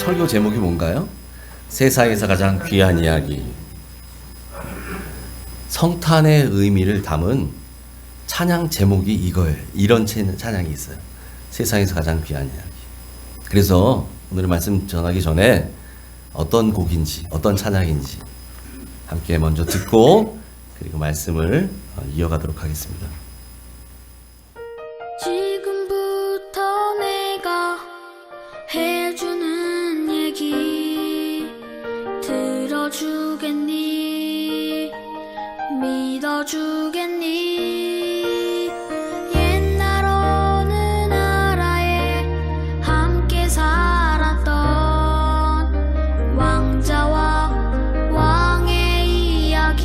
설교 제목이 뭔가요? 세상에서 가장 귀한 이야기. 성탄의 의미를 담은 찬양 제목이 이거예요. 이런 찬양이 있어요. 세상에서 가장 귀한 이야기. 그래서 오늘 말씀 전하기 전에 어떤 곡인지, 어떤 찬양인지 함께 먼저 듣고 그리고 말씀을 이어가도록 하겠습니다. 지금부터 내가 해주는 얘기 들어주겠니? 믿어주겠니? 옛날 어느 나라에 함께 살았던 왕자와 왕의 이야기.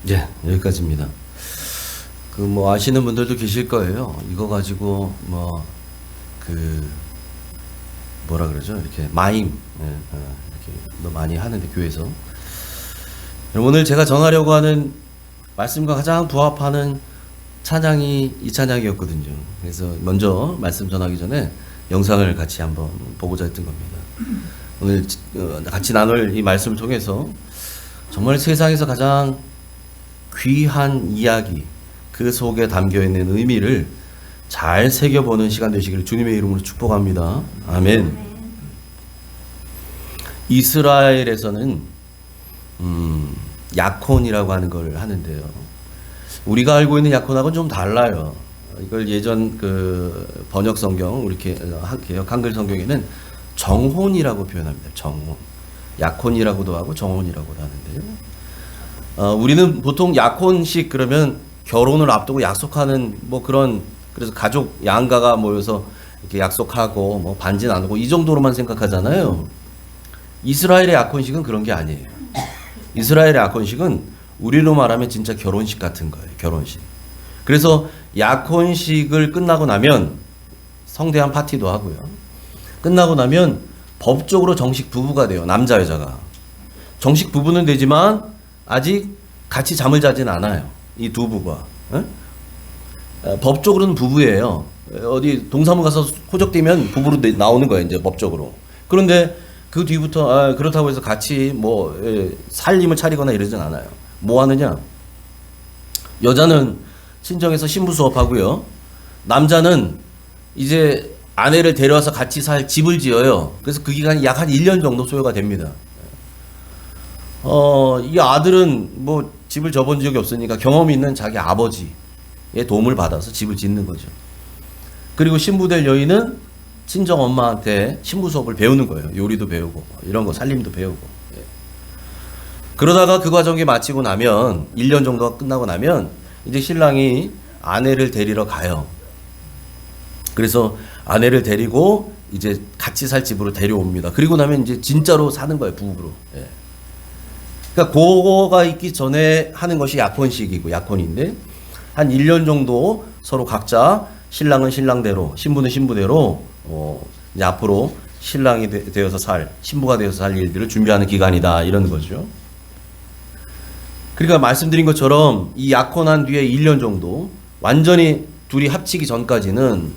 예, 여기까지입니다. 그 뭐 아시는 분들도 계실 거예요. 이거 가지고 뭐 그 뭐라 그러죠? 이렇게 마임 이렇게 너 많이 하는데 교회에서. 오늘 제가 전하려고 하는 말씀과 가장 부합하는 찬양이 이 찬양이었거든요. 그래서 먼저 말씀 전하기 전에 영상을 같이 한번 보고자 했던 겁니다. 오늘 같이 나눌 이 말씀을 통해서 정말 세상에서 가장 귀한 이야기, 그 속에 담겨 있는 의미를 잘 새겨보는 시간 되시기를 주님의 이름으로 축복합니다. 아멘. 이스라엘에서는 야콘이라고 하는 걸 하는데요. 우리가 알고 있는 야콘하고는 좀 달라요. 이걸 예전 그 번역 성경, 우리 개역 한글 성경에는 정혼이라고 표현합니다. 정혼. 약혼이라고도 하고 정혼이라고도 하는데요. 우리는 보통 약혼식 그러면 결혼을 앞두고 약속하는 뭐 그런, 그래서 가족 양가가 모여서 이렇게 약속하고 뭐 반지 나누고 이 정도로만 생각하잖아요. 이스라엘의 약혼식은 그런 게 아니에요. 이스라엘의 약혼식은 우리로 말하면 진짜 결혼식 같은 거예요. 결혼식. 그래서 약혼식을 끝나고 나면 성대한 파티도 하고요. 끝나고 나면 법적으로 정식 부부가 돼요. 남자 여자가. 정식 부부는 되지만 아직 같이 잠을 자진 않아요. 이 두 부부가. 법적으로는 부부예요. 어디 동사무 가서 호적되면 부부로 나오는 거예요. 이제 법적으로. 그런데 그 뒤부터 그렇다고 해서 같이 뭐 살림을 차리거나 이러진 않아요. 뭐 하느냐? 여자는 친정에서 신부 수업하고요. 남자는 이제 아내를 데려와서 같이 살 집을 지어요. 그래서 그 기간이 약 한 1년 정도 소요가 됩니다. 이 아들은 뭐 집을 져본 적이 없으니까 경험이 있는 자기 아버지의 도움을 받아서 집을 짓는 거죠. 그리고 신부될 여인은 친정 엄마한테 신부 수업을 배우는 거예요. 요리도 배우고 이런 거 살림도 배우고. 예. 그러다가 그 과정이 마치고 나면 1년 정도가 끝나고 나면 이제 신랑이 아내를 데리러 가요. 그래서 아내를 데리고 이제 같이 살 집으로 데려옵니다. 그리고 나면 이제 진짜로 사는 거예요. 부부로. 예. 그러니까 그거가 있기 전에 하는 것이 약혼식이고 약혼인데 한 1년 정도 서로 각자 신랑은 신랑대로 신부는 신부대로 이제 앞으로 신랑이 되어서 신부가 되어서 살 일들을 준비하는 기간이다 이런 거죠. 그러니까 말씀드린 것처럼 이 약혼한 뒤에 1년 정도 완전히 둘이 합치기 전까지는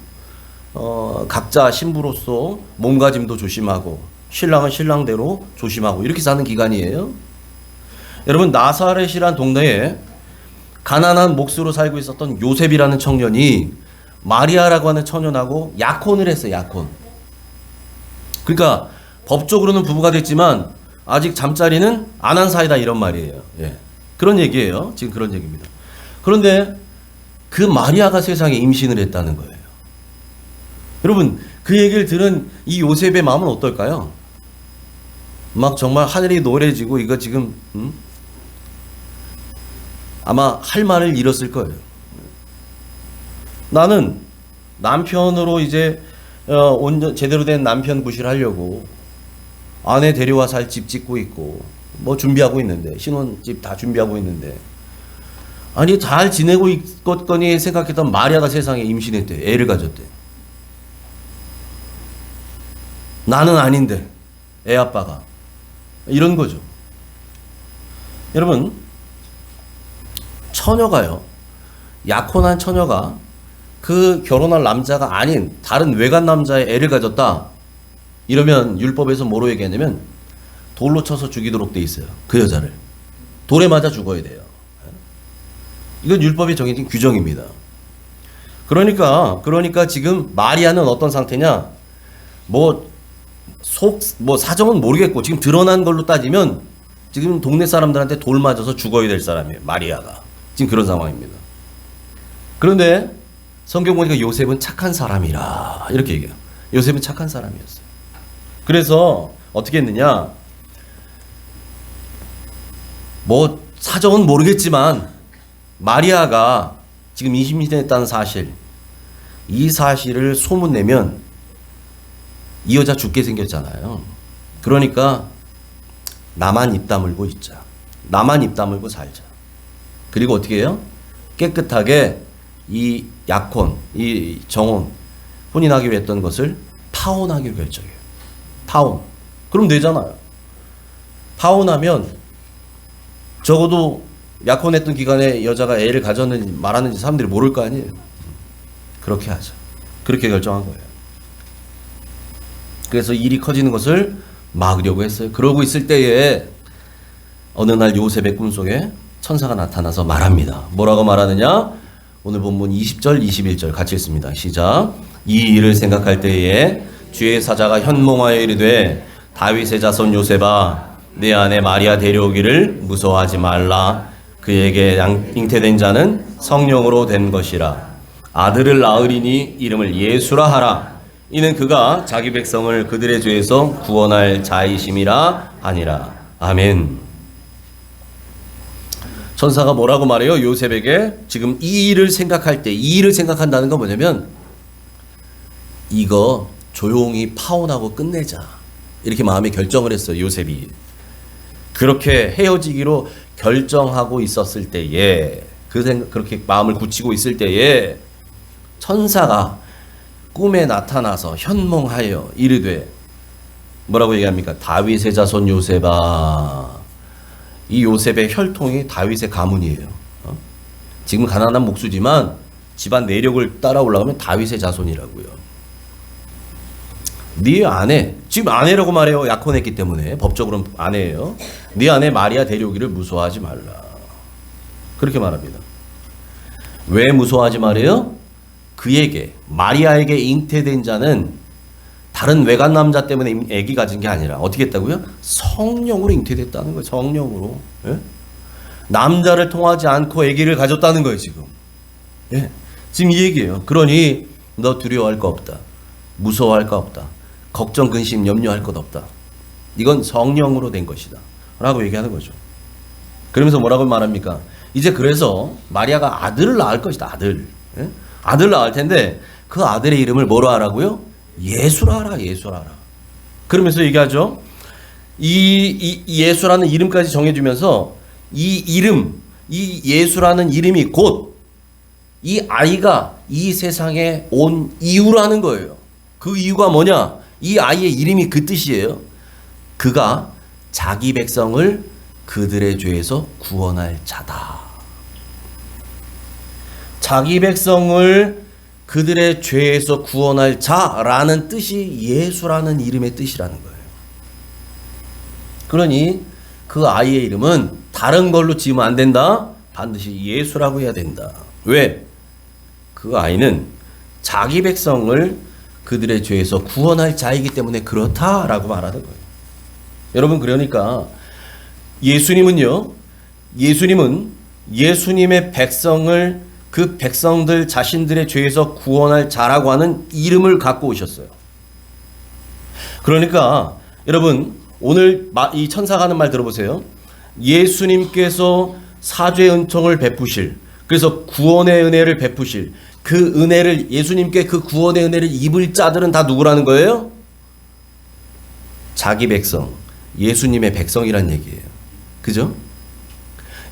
각자 신부로서 몸가짐도 조심하고 신랑은 신랑대로 조심하고 이렇게 사는 기간이에요. 여러분 나사렛이란 동네에 가난한 몫으로 살고 있었던 요셉이라는 청년이 마리아라고 하는 처녀하고 약혼을 했어요. 약혼. 그러니까 법적으로는 부부가 됐지만 아직 잠자리는 안 한 사이다 이런 말이에요. 예. 그런 얘기예요. 지금 그런 얘기입니다. 그런데 그 마리아가 세상에 임신을 했다는 거예요. 여러분 그 얘기를 들은 이 요셉의 마음은 어떨까요? 막 정말 하늘이 노래지고 이거 지금 아마 할 말을 잃었을 거예요. 나는 남편으로 이제 제대로 된 남편 구실을 하려고 아내 데려와 살 집 짓고 있고 뭐 준비하고 있는데 신혼집 다 준비하고 있는데 아니 잘 지내고 있겠거니 생각했던 마리아가 세상에 임신했대. 애를 가졌대. 나는 아닌데 애 아빠가 이런 거죠. 여러분 처녀가요. 약혼한 처녀가 그 결혼할 남자가 아닌 다른 외간 남자의 애를 가졌다. 이러면 율법에서 뭐로 얘기하냐면 돌로 쳐서 죽이도록 돼 있어요. 그 여자를. 돌에 맞아 죽어야 돼요. 이건 율법이 정해진 규정입니다. 그러니까 지금 마리아는 어떤 상태냐? 뭐 사정은 모르겠고 지금 드러난 걸로 따지면 지금 동네 사람들한테 돌 맞아서 죽어야 될 사람이에요. 마리아가. 지금 그런 상황입니다. 그런데 성경 보니까 요셉은 착한 사람이라 이렇게 얘기해요. 요셉은 착한 사람이었어요. 그래서 어떻게 했느냐? 뭐 사정은 모르겠지만 마리아가 지금 임신했다는 사실, 이 사실을 소문내면 이 여자 죽게 생겼잖아요. 그러니까 나만 입 다물고 있자. 나만 입 다물고 살자. 그리고 어떻게 해요? 깨끗하게 이 약혼, 이 정혼, 혼인하기로 했던 것을 파혼하기로 결정해요. 파혼. 그럼 되잖아요. 파혼하면 적어도 약혼했던 기간에 여자가 애를 가졌는지 말았는지 사람들이 모를 거 아니에요. 그렇게 하죠. 그렇게 결정한 거예요. 그래서 일이 커지는 것을 막으려고 했어요. 그러고 있을 때에 어느 날 요셉의 꿈속에 천사가 나타나서 말합니다. 뭐라고 말하느냐? 오늘 본문 20절, 21절 같이 읽습니다. 시작. 이 일을 생각할 때에 주의 사자가 현몽하여 이르되 다윗의 자손 요셉아 내 아내 마리아 데려오기를 무서워하지 말라. 그에게 잉태된 자는 성령으로 된 것이라. 아들을 낳으리니 이름을 예수라 하라. 이는 그가 자기 백성을 그들의 죄에서 구원할 자이심이라 하니라. 아멘. 천사가 뭐라고 말해요? 요셉에게 지금 이 일을 생각할 때, 이 일을 생각한다는 건 뭐냐면 이거 조용히 파혼하고 끝내자. 이렇게 마음에 결정을 했어요. 요셉이. 그렇게 헤어지기로 결정하고 있었을 때에 그렇게 마음을 굳히고 있을 때에 천사가 꿈에 나타나서 현몽하여 이르되 뭐라고 얘기합니까? 다윗의 자손 요셉아. 이 요셉의 혈통이 다윗의 가문이에요. 지금 가난한 목수지만 집안 내력을 따라 올라가면 다윗의 자손이라고요. 네 아내, 지금 아내라고 말해요. 약혼했기 때문에 법적으로는 아내예요. 네 아내 마리아 데려오기를 무서워하지 말라. 그렇게 말합니다. 왜 무서워하지 말아요? 그에게 마리아에게 잉태된 자는 다른 외간 남자 때문에 아기 가진 게 아니라 어떻게 했다고요? 성령으로 잉태됐다는 거예요. 성령으로. 예? 남자를 통하지 않고 아기를 가졌다는 거예요. 지금. 예? 지금 이 얘기예요. 그러니 너 두려워할 거 없다. 무서워할 거 없다. 걱정, 근심, 염려할 것 없다. 이건 성령으로 된 것이다. 라고 얘기하는 거죠. 그러면서 뭐라고 말합니까? 이제 그래서 마리아가 아들을 낳을 것이다. 아들. 예? 아들을 낳을 텐데 그 아들의 이름을 뭐로 하라고요? 예수라 하라. 예수라 하라. 그러면서 얘기하죠. 이 예수라는 이름까지 정해주면서 이 이름, 이 예수라는 이름이 곧 이 아이가 이 세상에 온 이유라는 거예요. 그 이유가 뭐냐? 이 아이의 이름이 그 뜻이에요. 그가 자기 백성을 그들의 죄에서 구원할 자다. 자기 백성을 그들의 죄에서 구원할 자라는 뜻이 예수라는 이름의 뜻이라는 거예요. 그러니 그 아이의 이름은 다른 걸로 지으면 안 된다. 반드시 예수라고 해야 된다. 왜? 그 아이는 자기 백성을 그들의 죄에서 구원할 자이기 때문에 그렇다라고 말하는 거예요. 여러분, 그러니까 예수님은 예수님의 백성을 그 백성들 자신들의 죄에서 구원할 자라고 하는 이름을 갖고 오셨어요. 그러니까 여러분, 오늘 이 천사가 하는 말 들어보세요. 예수님께서 사죄 은총을 베푸실, 그래서 구원의 은혜를 베푸실 그 은혜를, 예수님께 그 구원의 은혜를 입을 자들은 다 누구라는 거예요? 자기 백성, 예수님의 백성이란 얘기예요. 그죠?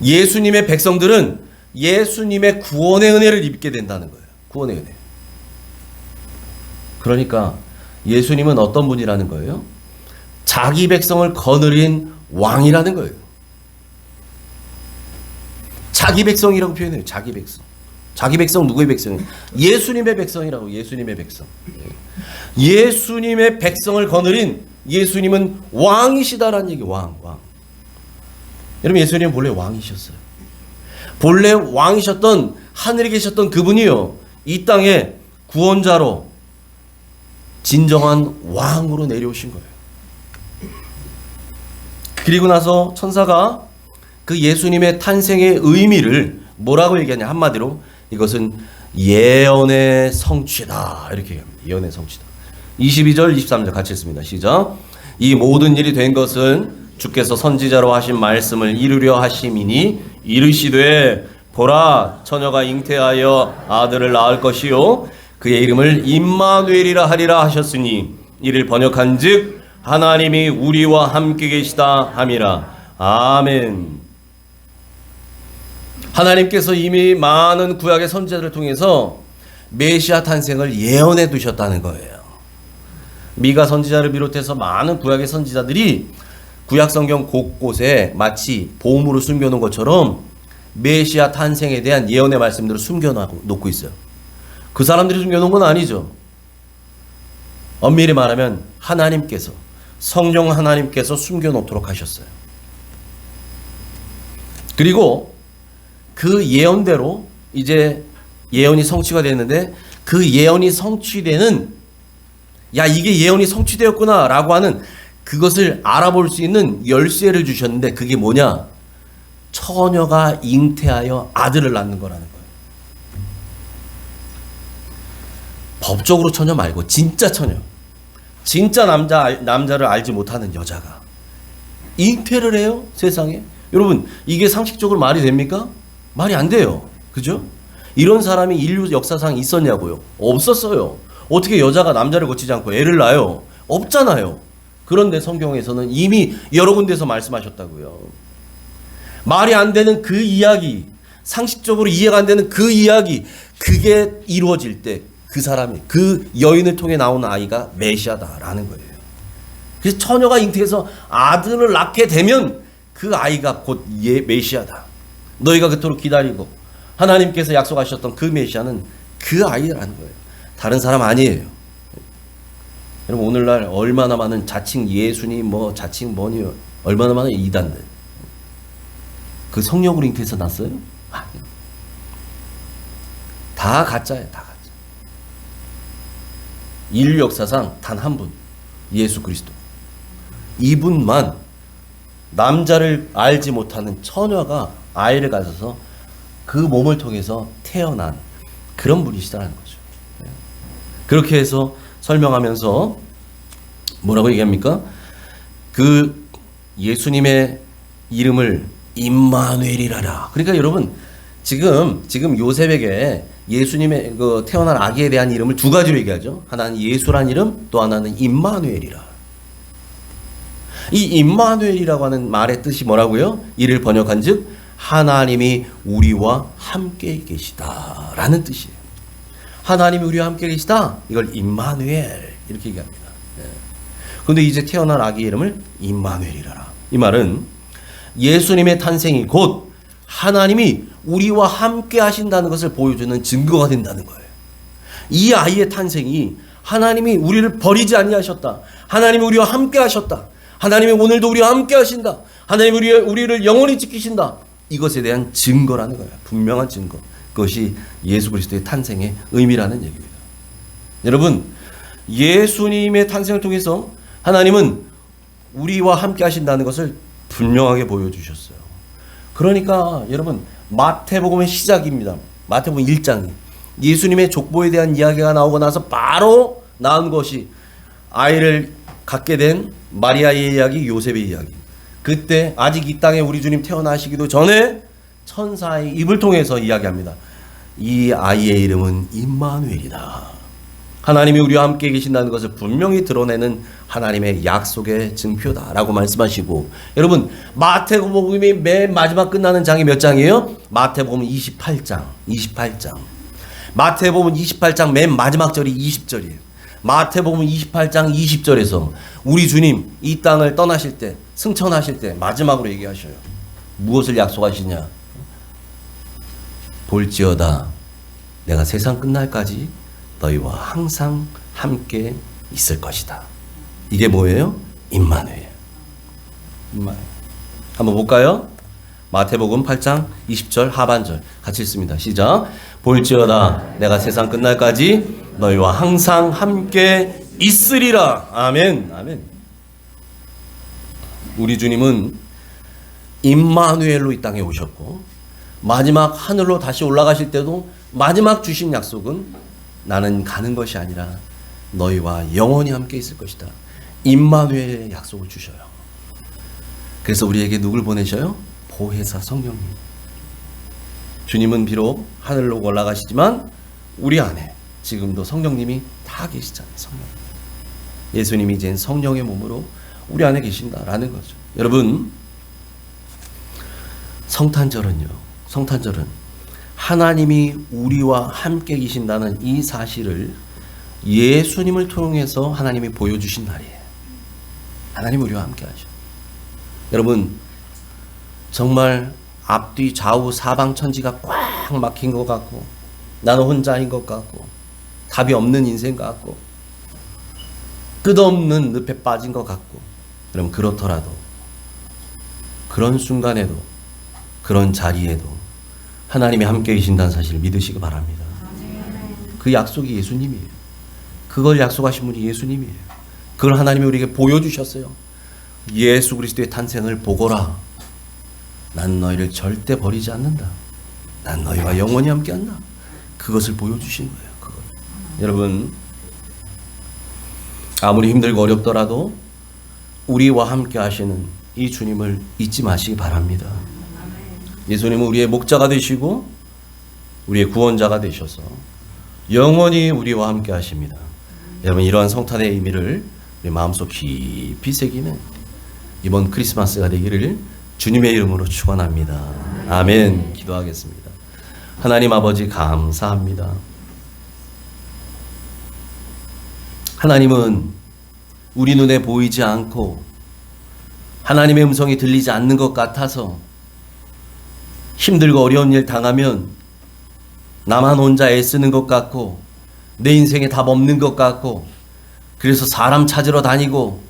예수님의 백성들은 예수님의 구원의 은혜를 입게 된다는 거예요. 구원의 은혜. 그러니까 예수님은 어떤 분이라는 거예요? 자기 백성을 거느린 왕이라는 거예요. 자기 백성이라고 표현해요. 자기 백성. 자기 백성 누구의 백성이에요? 예수님의 백성이라고. 예수님의 백성. 예수님의 백성을 거느린 예수님은 왕이시다라는 얘기. 왕. 여러분, 예수님은 본래 왕이셨어요. 본래 왕이셨던, 하늘에 계셨던 그분이요, 이 땅에 구원자로 진정한 왕으로 내려오신 거예요. 그리고 나서 천사가 그 예수님의 탄생의 의미를 뭐라고 얘기하냐? 한마디로 이것은 예언의 성취다, 이렇게 얘기합니다. 예언의 성취다. 22절 23절 같이 읽습니다. 시작. 이 모든 일이 된 것은 주께서 선지자로 하신 말씀을 이루려 하심이니 이르시되 보라, 처녀가 잉태하여 아들을 낳을 것이요 그의 이름을 임마누엘이라 하리라 하셨으니 이를 번역한즉 하나님이 우리와 함께 계시다 함이라. 아멘. 하나님께서 이미 많은 구약의 선지자들을 통해서 메시아 탄생을 예언해 두셨다는 거예요. 미가 선지자를 비롯해서 많은 구약의 선지자들이 구약 성경 곳곳에 마치 보물을 숨겨놓은 것처럼 메시아 탄생에 대한 예언의 말씀들을 숨겨놓고 있어요. 그 사람들이 숨겨놓은 건 아니죠. 엄밀히 말하면 하나님께서, 성령 하나님께서 숨겨놓도록 하셨어요. 그리고 그 예언대로 이제 예언이 성취가 됐는데, 그 예언이 성취되는, 야 이게 예언이 성취되었구나 라고 하는 그것을 알아볼 수 있는 열쇠를 주셨는데, 그게 뭐냐? 처녀가 잉태하여 아들을 낳는 거라는 거예요. 법적으로 처녀 말고 진짜 처녀, 진짜 남자를 알지 못하는 여자가 잉태를 해요, 세상에. 여러분, 이게 상식적으로 말이 됩니까? 말이 안 돼요. 그죠? 이런 사람이 인류 역사상 있었냐고요? 없었어요. 어떻게 여자가 남자를 거치지 않고 애를 낳아요? 없잖아요. 그런데 성경에서는 이미 여러 군데서 말씀하셨다고요. 말이 안 되는 그 이야기, 상식적으로 이해가 안 되는 그 이야기, 그게 이루어질 때 그 사람이, 그 여인을 통해 나오는 아이가 메시아다라는 거예요. 그래서 처녀가 잉태해서 아들을 낳게 되면 그 아이가 곧 메시아다. 너희가 그토록 기다리고 하나님께서 약속하셨던 그 메시아는 그 아이라는 거예요. 다른 사람 아니에요. 여러분, 오늘날 얼마나 많은 자칭 예수님, 뭐 자칭 뭐니, 얼마나 많은 이단들. 그 성령으로 잉태해서 났어요? 아니요. 다 가짜예요. 다 가짜. 인류 역사상 단 한 분, 예수 그리스도. 이분만 남자를 알지 못하는 처녀가 아이를 가져서 그 몸을 통해서 태어난 그런 분이시다는 거죠. 그렇게 해서 설명하면서 뭐라고 얘기합니까? 그 예수님의 이름을 임마누엘이라라. 그러니까 여러분, 지금 요셉에게 예수님의 그 태어난 아기에 대한 이름을 두 가지로 얘기하죠. 하나는 예수란 이름, 또 하나는 임마누엘이라. 이 임마누엘이라고 하는 말의 뜻이 뭐라고요? 이를 번역한즉 하나님이 우리와 함께 계시다라는 뜻이에요. 하나님이 우리와 함께 계시다. 이걸 임마누엘 이렇게 얘기합니다. 그런데 이제 태어난 아기 이름을 임마누엘이라라. 이 말은 예수님의 탄생이 곧 하나님이 우리와 함께 하신다는 것을 보여주는 증거가 된다는 거예요. 이 아이의 탄생이 하나님이 우리를 버리지 아니하셨다. 하나님이 우리와 함께 하셨다. 하나님이 오늘도 우리와 함께 하신다. 하나님이 우리를 영원히 지키신다. 이것에 대한 증거라는 거예요. 분명한 증거. 그것이 예수 그리스도의 탄생의 의미라는 얘기입니다. 여러분, 예수님의 탄생을 통해서 하나님은 우리와 함께 하신다는 것을 분명하게 보여주셨어요. 그러니까 여러분, 마태복음의 시작입니다. 마태복음 1장이 예수님의 족보에 대한 이야기가 나오고 나서 바로 나온 것이 아이를 갖게 된 마리아의 이야기, 요셉의 이야기. 그때 아직 이 땅에 우리 주님 태어나시기도 전에 천사의 입을 통해서 이야기합니다. 이 아이의 이름은 임마누엘이다. 하나님이 우리와 함께 계신다는 것을 분명히 드러내는 하나님의 약속의 증표다라고 말씀하시고, 여러분, 마태복음이 맨 마지막 끝나는 장이 몇 장이에요? 마태복음 28장. 마태복음 28장 맨 마지막 절이 20절이에요. 마태복음 28장 20절에서 우리 주님 이 땅을 떠나실 때, 승천하실 때 마지막으로 얘기하셔요. 무엇을 약속하시냐? 볼지어다 내가 세상 끝날까지 너희와 항상 함께 있을 것이다. 이게 뭐예요? 임마누엘. 한번 볼까요? 마태복음 8장 20절 하반절 같이 읽습니다. 시작. 볼지어다 내가 세상 끝날까지 너희와 항상 함께 있으리라. 아멘. 아멘. 우리 주님은 임마누엘로 이 땅에 오셨고, 마지막 하늘로 다시 올라가실 때도 마지막 주신 약속은 나는 가는 것이 아니라 너희와 영원히 함께 있을 것이다. 임마누엘의 약속을 주셔요. 그래서 우리에게 누굴 보내셔요? 보혜사 성령님. 주님은 비록 하늘로 올라가시지만 우리 안에 지금도 성령님이 다 계시잖아요. 성령. 예수님이 이제 성령의 몸으로 우리 안에 계신다라는 거죠. 여러분, 성탄절은요, 성탄절은 하나님이 우리와 함께 계신다는 이 사실을 예수님을 통해서 하나님이 보여주신 날이에요. 하나님 우리와 함께 하셔. 여러분, 정말 앞뒤 좌우 사방 천지가 꽉 막힌 것 같고, 나는 혼자인 것 같고, 답이 없는 인생 같고, 끝없는 늪에 빠진 것 같고, 여러분, 그렇더라도 그런 순간에도, 그런 자리에도 하나님이 함께 계신다는 사실을 믿으시기 바랍니다. 그 약속이 예수님이에요. 그걸 약속하신 분이 예수님이에요. 그걸 하나님이 우리에게 보여주셨어요. 예수 그리스도의 탄생을 보거라. 난 너희를 절대 버리지 않는다. 난 너희와 영원히 함께한다. 그것을 보여주신 거예요. 그걸. 여러분, 아무리 힘들고 어렵더라도 우리와 함께 하시는 이 주님을 잊지 마시기 바랍니다. 예수님은 우리의 목자가 되시고 우리의 구원자가 되셔서 영원히 우리와 함께 하십니다. 여러분, 이러한 성탄의 의미를 우리 마음속 깊이 새기는 이번 크리스마스가 되기를 주님의 이름으로 축원합니다. 아멘. 기도하겠습니다. 하나님 아버지, 감사합니다. 하나님은 우리 눈에 보이지 않고 하나님의 음성이 들리지 않는 것 같아서 힘들고 어려운 일 당하면 나만 혼자 애쓰는 것 같고 내 인생에 답 없는 것 같고 그래서 사람 찾으러 다니고,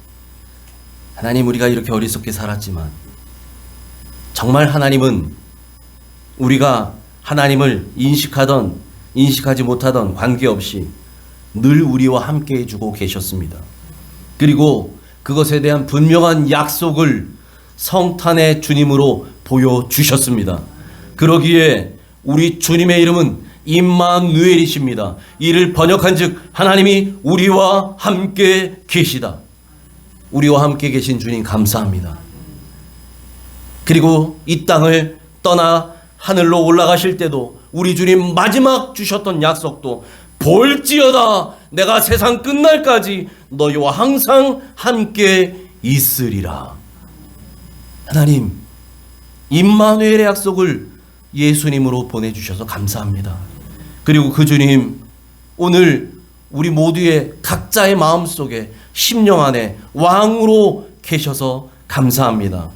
하나님, 우리가 이렇게 어리석게 살았지만 정말 하나님은 우리가 하나님을 인식하던 인식하지 못하던 관계없이 늘 우리와 함께 해주고 계셨습니다. 그리고 그것에 대한 분명한 약속을 성탄의 주님으로 보여주셨습니다. 그러기에 우리 주님의 이름은 임마누엘이십니다. 이를 번역한즉 하나님이 우리와 함께 계시다. 우리와 함께 계신 주님 감사합니다. 그리고 이 땅을 떠나 하늘로 올라가실 때도 우리 주님 마지막 주셨던 약속도 볼지어다 내가 세상 끝날까지 너희와 항상 함께 있으리라. 하나님, 임마누엘의 약속을 예수님으로 보내주셔서 감사합니다. 그리고 그 주님, 오늘 우리 모두의 각자의 마음속에 심령 안에 왕으로 계셔서 감사합니다.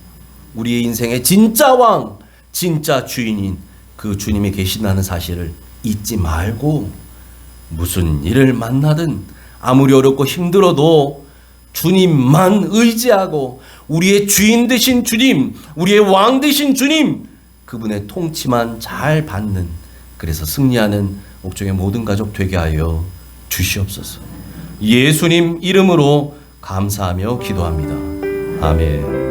우리의 인생의 진짜 왕, 진짜 주인인 그 주님이 계신다는 사실을 잊지 말고 무슨 일을 만나든 아무리 어렵고 힘들어도 주님만 의지하고 우리의 주인 되신 주님, 우리의 왕 되신 주님, 그분의 통치만 잘 받는, 그래서 승리하는 옥중의 모든 가족 되게 하여 주시옵소서. 예수님 이름으로 감사하며 기도합니다. 아멘.